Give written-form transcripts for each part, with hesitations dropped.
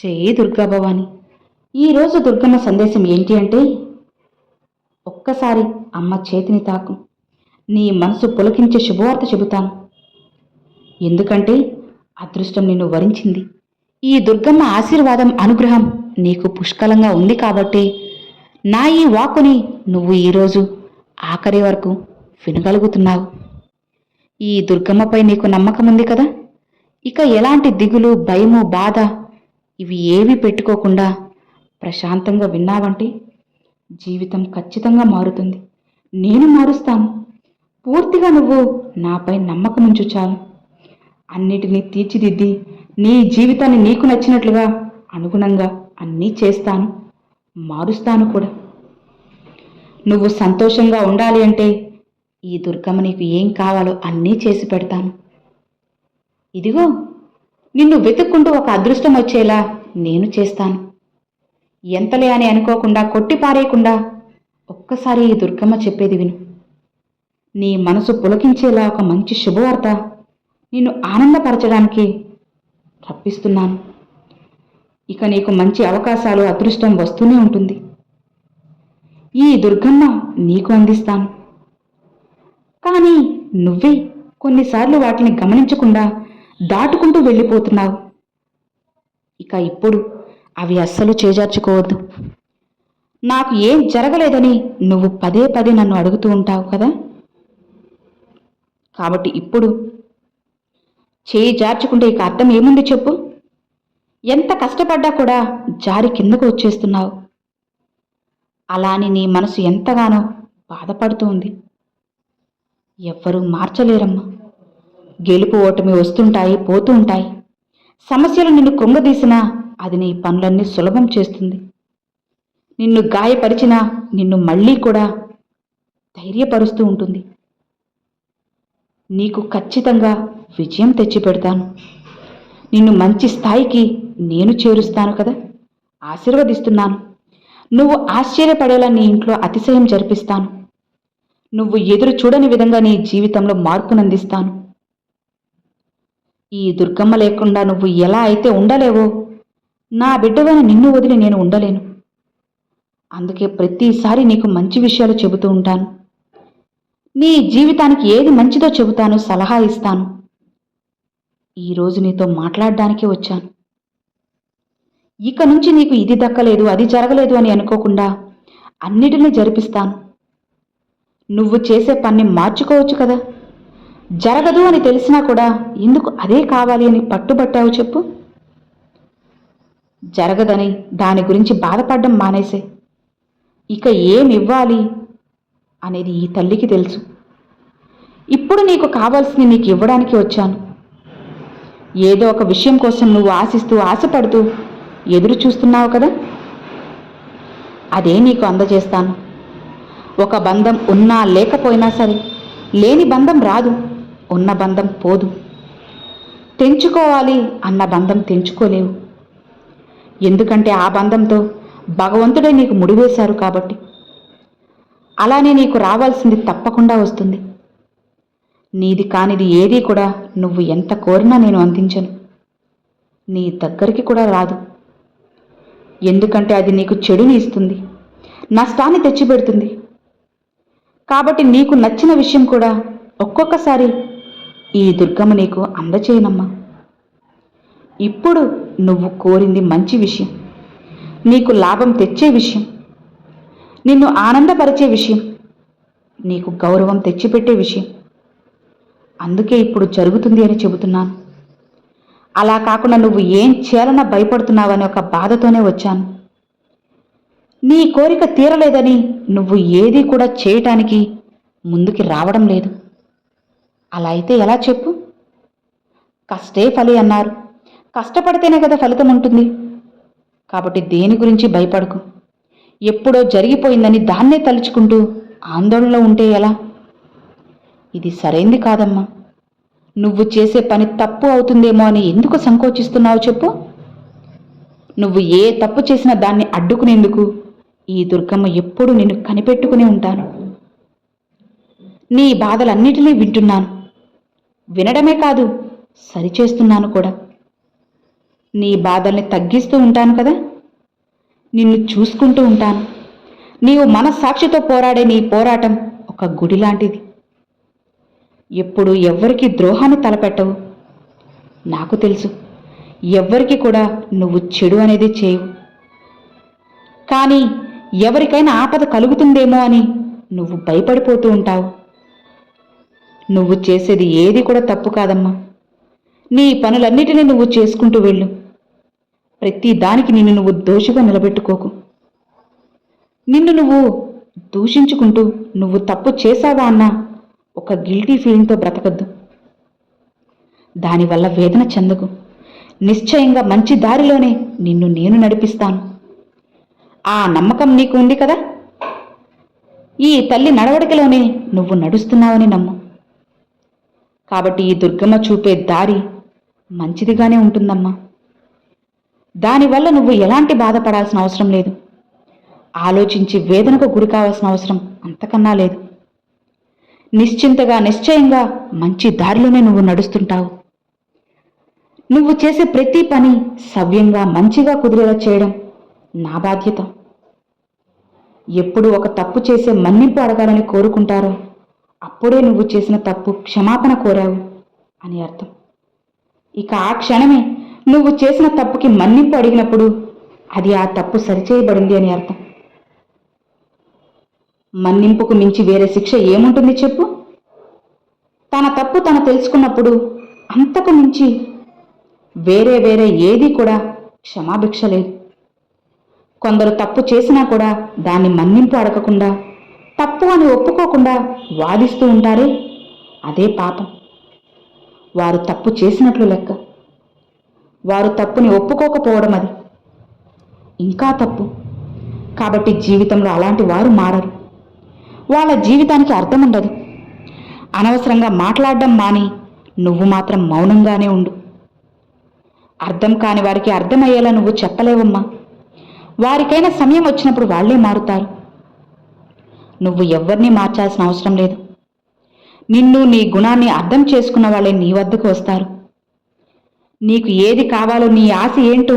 జై దుర్గా భవాని. ఈరోజు దుర్గమ్మ సందేశం ఏంటి అంటే, ఒక్కసారి అమ్మ చేతిని తాకు, నీ మనసు పులకించే శుభవార్త చెబుతాను. ఎందుకంటే అదృష్టం నిన్ను వరించింది. ఈ దుర్గమ్మ ఆశీర్వాదం, అనుగ్రహం నీకు పుష్కలంగా ఉంది కాబట్టి నా ఈ వాక్కుని నువ్వు ఈరోజు ఆఖరి వరకు వినగలుగుతున్నావు. ఈ దుర్గమ్మపై నీకు నమ్మకం ఉంది కదా. ఇక ఎలాంటి దిగులు, భయము, బాధ ఇవి ఏవి పెట్టుకోకుండా ప్రశాంతంగా విన్నావంటే జీవితం ఖచ్చితంగా మారుతుంది. నేను మారుస్తాను. పూర్తిగా నువ్వు నాపై నమ్మకం ఉంచు చాలు. అన్నిటినీ తీర్చిదిద్ది నీ జీవితాన్ని నీకు నచ్చినట్లుగా అనుగుణంగా అన్నీ చేస్తాను, మారుస్తాను కూడా. నువ్వు సంతోషంగా ఉండాలి అంటే ఈ దుర్గమ్మ నీకు ఏం కావాలో అన్నీ చేసి పెడతాను. ఇదిగో, నిన్ను వెతుక్కుంటూ ఒక అదృష్టం వచ్చేలా నేను చేస్తాను. ఎంతలే అని అనుకోకుండా, కొట్టిపారేయకుండా ఒక్కసారి ఈ దుర్గమ్మ చెప్పేది విను. నీ మనసు పులకించేలా ఒక మంచి శుభవార్త నిన్ను ఆనందపరచడానికి రప్పిస్తున్నాను. ఇక నీకు మంచి అవకాశాలు, అదృష్టం వస్తూనే ఉంటుంది. ఈ దుర్గమ్మ నీకు అందిస్తాను. కానీ నువ్వే కొన్నిసార్లు వాటిని గమనించకుండా దాటుకుంటూ వెళ్ళిపోతున్నావు. ఇక ఇప్పుడు అవి అస్సలు చేజార్చుకోవద్దు. నాకు ఏం జరగలేదని నువ్వు పదే పదే నన్ను అడుగుతూ ఉంటావు కదా. కాబట్టి ఇప్పుడు చేయి జార్చుకుంటే ఇక అర్థం ఏముంది చెప్పు. ఎంత కష్టపడ్డా కూడా జారి కిందకు వచ్చేస్తున్నావు. అలా అని నీ మనసు ఎంతగానో బాధపడుతూ ఉంది. ఎవ్వరూ మార్చలేరమ్మా. గెలుపు ఓటమి వస్తుంటాయి, పోతూ ఉంటాయి. సమస్యలు నిన్ను కృంగదీసినా అది నీ పనులన్నీ సులభం చేస్తుంది. నిన్ను గాయపరిచినా నిన్ను మళ్ళీ కూడా ధైర్యపరుస్తూ ఉంటుంది. నీకు ఖచ్చితంగా విజయం తెచ్చిపెడతాను. నిన్ను మంచి స్థాయికి నేను చేరుస్తాను కదా. ఆశీర్వదిస్తున్నాను. నువ్వు ఆశ్చర్యపడేలా నీ ఇంట్లో అతిశయం జరిపిస్తాను. నువ్వు ఎదురు చూడని విధంగా నీ జీవితంలో మార్పునందిస్తాను. ఈ దుర్గమ్మ లేకుండా నువ్వు ఎలా అయితే ఉండలేవో, నా బిడ్డవైన నిన్ను వదిలి నేను ఉండలేను. అందుకే ప్రతిసారి నీకు మంచి విషయాలు చెబుతూ ఉంటాను. నీ జీవితానికి ఏది మంచిదో చెబుతాను, సలహా ఇస్తాను. ఈరోజు నీతో మాట్లాడడానికే వచ్చాను. ఇక నుంచి నీకు ఇది దక్కలేదు, అది జరగలేదు అని అనుకోకుండా అన్నిటినీ జరిపిస్తాను. నువ్వు చేసే పని మార్చుకోవచ్చు కదా. జరగదు అని తెలిసినా కూడా ఎందుకు అదే కావాలి అని పట్టుబట్టావు చెప్పు. జరగదని దాని గురించి బాధపడడం మానేసే. ఇక ఏమివ్వాలి అనేది ఈ తల్లికి తెలుసు. ఇప్పుడు నీకు కావాల్సింది నీకు ఇవ్వడానికి వచ్చాను. ఏదో ఒక విషయం కోసం నువ్వు ఆశిస్తూ, ఆశపడుతూ ఎదురు చూస్తున్నావు కదా. అదే నీకు అందజేస్తాను. ఒక బంధం ఉన్నా లేకపోయినా సరే, లేని బంధం రాదు, ఉన్న బంధం పోదు. తెంచుకోవాలి అన్న బంధం తెంచుకోలేవు. ఎందుకంటే ఆ బంధంతో భగవంతుడే నీకు ముడివేశారు కాబట్టి. అలానే నీకు రావాల్సింది తప్పకుండా వస్తుంది. నీది కానిది ఏదీ కూడా నువ్వు ఎంత కోరినా నేను అందించను. నీ దగ్గరికి కూడా రాదు. ఎందుకంటే అది నీకు చెడుని ఇస్తుంది, నష్టాన్ని తెచ్చిపెడుతుంది. కాబట్టి నీకు నచ్చిన విషయం కూడా ఒక్కొక్కసారి ఈ దుర్గమ్మ నీకు అందచేయనమ్మా. ఇప్పుడు నువ్వు కోరింది మంచి విషయం, నీకు లాభం తెచ్చే విషయం, నిన్ను ఆనందపరిచే విషయం, నీకు గౌరవం తెచ్చిపెట్టే విషయం. అందుకే ఇప్పుడు జరుగుతుంది అని చెబుతున్నాను. అలా కాకుండా నువ్వు ఏం చేయాలన్నా భయపడుతున్నావని ఒక బాధతోనే వచ్చాను. నీ కోరిక తీరలేదని నువ్వు ఏదీ కూడా చేయటానికి ముందుకి రావడం లేదు. అలా అయితే ఎలా చెప్పు. కష్టే ఫలి అన్నారు. కష్టపడితేనే కదా ఫలితం ఉంటుంది. కాబట్టి దేని గురించి భయపడకు. ఎప్పుడో జరిగిపోయిందని దాన్నే తలుచుకుంటూ ఆందోళనలో ఉంటే ఎలా. ఇది సరైంది కాదమ్మా. నువ్వు చేసే పని తప్పు అవుతుందేమో అని ఎందుకు సంకోచిస్తున్నావు చెప్పు. నువ్వు ఏ తప్పు చేసినా దాన్ని అడ్డుకునేందుకు ఈ దుర్గమ్మ ఎప్పుడూ నిన్ను కనిపెట్టుకుని ఉంటాను. నీ బాధలన్నిటినీ వింటున్నాను. వినడమే కాదు, సరిచేస్తున్నాను కూడా. నీ బాధల్ని తగ్గిస్తూ ఉంటాను కదా. నిన్ను చూసుకుంటూ ఉంటాను. నీవు మనస్సాక్షితో పోరాడే నీ పోరాటం ఒక గుడి లాంటిది. ఎప్పుడు ఎవ్వరికీ ద్రోహాన్ని తలపెట్టవు. నాకు తెలుసు, ఎవ్వరికి కూడా నువ్వు చెడు అనేది చేయవు. కానీ ఎవరికైనా ఆపద కలుగుతుందేమో అని నువ్వు భయపడిపోతూ ఉంటావు. నువ్వు చేసేది ఏది కూడా తప్పు కాదమ్మా. నీ పనులన్నిటినీ నువ్వు చేసుకుంటూ వెళ్ళు. ప్రతి దానికి నిన్ను నువ్వు దోషిగా నిలబెట్టుకోకు. నిన్ను నువ్వు దూషించుకుంటూ నువ్వు తప్పు చేశావా అన్న ఒక గిల్టీ ఫీలింగ్తో బ్రతకద్దు. దానివల్ల వేదన చెందకు. నిశ్చయంగా మంచి దారిలోనే నిన్ను నేను నడిపిస్తాను. ఆ నమ్మకం నీకు ఉంది కదా. ఈ తల్లి నడవడికలోనే నువ్వు నడుస్తున్నావని నమ్ము. కాబట్టి ఈ దుర్గమ్మ చూపే దారి మంచిదిగానే ఉంటుందమ్మా. దానివల్ల నువ్వు ఎలాంటి బాధపడాల్సిన అవసరం లేదు. ఆలోచించి వేదనకు గురి కావాల్సిన అవసరం అంతకన్నా లేదు. నిశ్చింతగా నిశ్చయంగా మంచి దారిలోనే నువ్వు నడుస్తుంటావు. నువ్వు చేసే ప్రతి పని సవ్యంగా మంచిగా కుదిరేలా చేయడం నా బాధ్యత. ఎప్పుడు ఒక తప్పు చేసే మన్నింపు అడగాలని కోరుకుంటారో అప్పుడే నువ్వు చేసిన తప్పు క్షమాపణ కోరావు అని అర్థం. ఇక ఆ క్షణమే నువ్వు చేసిన తప్పుకి మన్నింపు అడిగినప్పుడు అది ఆ తప్పు సరిచేయబడింది అని అర్థం. మన్నింపుకు మించి వేరే శిక్ష ఏముంటుంది చెప్పు? తన తప్పు తను తెలుసుకున్నప్పుడు అంతకు మించి వేరే ఏదీ కూడా క్షమాభిక్ష లేదు. కొందరు తప్పు చేసినా కూడా దాన్ని మన్నింపు అడగకుండా, తప్పు అని ఒప్పుకోకుండా వాదిస్తూ ఉంటారే, అదే పాపం. వారు తప్పు చేసినట్లు లెక్క. వారు తప్పుని ఒప్పుకోకపోవడం అది ఇంకా తప్పు. కాబట్టి జీవితంలో అలాంటి వారు మారరు. వాళ్ళ జీవితానికి అర్థం ఉండదు. అనవసరంగా మాట్లాడడం మాని నువ్వు మాత్రం మౌనంగానే ఉండు. అర్థం కాని వారికి అర్థమయ్యేలా నువ్వు చెప్పలేవమ్మా. వారికైనా సమయం వచ్చినప్పుడు వాళ్లే మారుతారు. నువ్వు ఎవ్వరినీ మార్చాల్సిన అవసరం లేదు. నిన్ను నీ గుణాన్ని అర్థం చేసుకున్న వాళ్ళే నీ వద్దకు వస్తారు. నీకు ఏది కావాలో, నీ ఆశ ఏంటో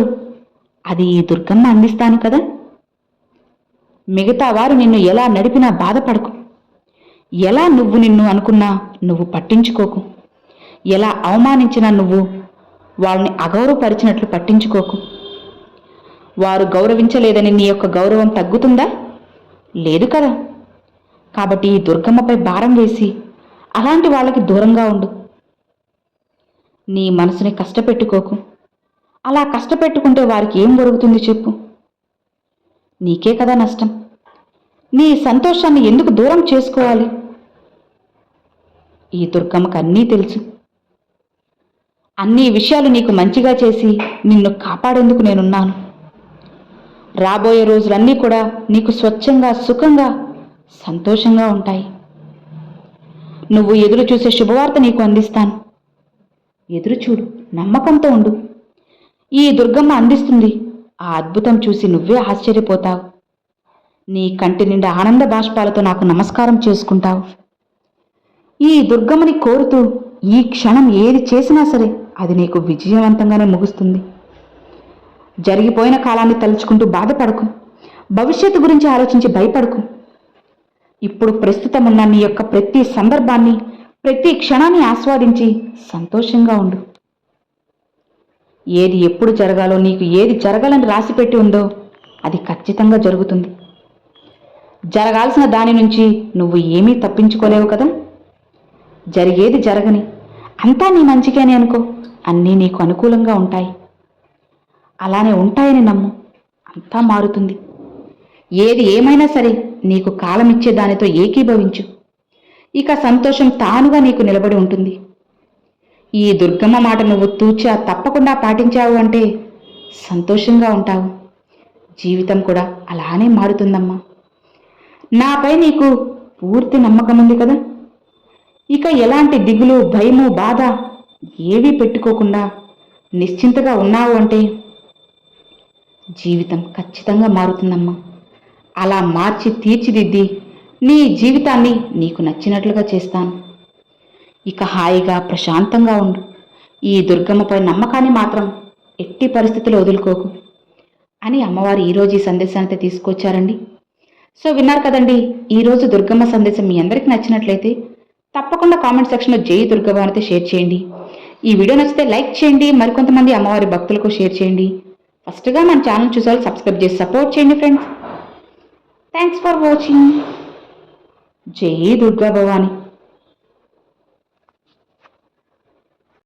అది ఈ దుర్గమ్మ అందిస్తాను కదా. మిగతా వారు నిన్ను ఎలా నడిపినా బాధపడకు. ఎలా నువ్వు నిన్ను అనుకున్నా నువ్వు పట్టించుకోకు. ఎలా అవమానించినా నువ్వు వాళ్ళని అగౌరవపరిచినట్లు పట్టించుకోకు. వారు గౌరవించలేదని నీ యొక్క గౌరవం తగ్గుతుందా? లేదు కదా. కాబట్టి ఈ దుర్గమ్మపై భారం వేసి అలాంటి వాళ్ళకి దూరంగా ఉండు. నీ మనసుని కష్టపెట్టుకోకు. అలా కష్టపెట్టుకుంటే వారికి ఏం జరుగుతుంది చెప్పు? నీకే కదా నష్టం. నీ సంతోషాన్ని ఎందుకు దూరం చేసుకోవాలి? ఈ దుర్గమ్మకు అన్నీ తెలుసు. అన్ని విషయాలు నీకు మంచిగా చేసి నిన్ను కాపాడేందుకు నేనున్నాను. రాబోయే రోజులన్నీ కూడా నీకు స్వచ్ఛంగా, సుఖంగా, సంతోషంగా ఉంటాయి. నువ్వు ఎదురు చూసే శుభవార్త నీకు అందిస్తాను. ఎదురు చూడు, నమ్మకంతో ఉండు. ఈ దుర్గమ్మ అందిస్తుంది. ఆ అద్భుతం చూసి నువ్వే ఆశ్చర్యపోతావు. నీ కంటి నిండా ఆనంద బాష్పాలతో నాకు నమస్కారం చేసుకుంటావు. ఈ దుర్గమ్మని కోరుతూ ఈ క్షణం ఏది చేసినా సరే అది నీకు విజయవంతంగానే ముగుస్తుంది. జరిగిపోయిన కాలాన్ని తలుచుకుంటూ బాధపడకు. భవిష్యత్తు గురించి ఆలోచించి భయపడకు. ఇప్పుడు ప్రస్తుతం ఉన్న నీ యొక్క ప్రతి సందర్భాన్ని, ప్రతి క్షణాన్ని ఆస్వాదించి సంతోషంగా ఉండు. ఏది ఎప్పుడు జరగాలో, నీకు ఏది జరగాలని రాసిపెట్టి ఉందో అది ఖచ్చితంగా జరుగుతుంది. జరగాల్సిన దాని నుంచి నువ్వు ఏమీ తప్పించుకోలేవు కదా. జరిగేది జరగని, అంతా నీ మంచిగానే అనుకో. అన్నీ నీకు అనుకూలంగా ఉంటాయి. అలానే ఉంటాయని నమ్ము. అంతా మారుతుంది. ఏది ఏమైనా సరే నీకు కాలమిచ్చే దానితో ఏకీభవించు. ఇక సంతోషం తానుగా నీకు నిలబడి ఉంటుంది. ఈ దుర్గమ్మ మాట నువ్వు తూచా తప్పకుండా పాటించావు అంటే సంతోషంగా ఉంటావు. జీవితం కూడా అలానే మారుతుందమ్మా. నాపై నీకు పూర్తి నమ్మకం ఉంది కదా. ఇక ఎలాంటి దిగులు, భయము, బాధ ఏవీ పెట్టుకోకుండా నిశ్చింతగా ఉన్నావు అంటే జీవితం ఖచ్చితంగా మారుతుందమ్మా. అలా మార్చి తీర్చిదిద్ది నీ జీవితాన్ని నీకు నచ్చినట్లుగా చేస్తాను. ఇక హాయిగా ప్రశాంతంగా ఉండు. ఈ దుర్గమ్మపై నమ్మకాన్ని మాత్రం ఎట్టి పరిస్థితుల్లో వదులుకోకు అని అమ్మవారు ఈరోజు ఈ సందేశాన్ని తీసుకొచ్చారండి. సో విన్నారు కదండి, ఈరోజు దుర్గమ్మ సందేశం మీ అందరికీ నచ్చినట్లయితే తప్పకుండా కామెంట్ సెక్షన్లో జై దుర్గమ్మ అయితే షేర్ చేయండి. ఈ వీడియో నచ్చితే లైక్ చేయండి, మరికొంతమంది అమ్మవారి భక్తులకు షేర్ చేయండి. ఫస్ట్గా మన ఛానల్ చూసారు సబ్స్క్రైబ్ చేసి సపోర్ట్ చేయండి ఫ్రెండ్స్. Thanks for watching. జై దుర్గా భవాని.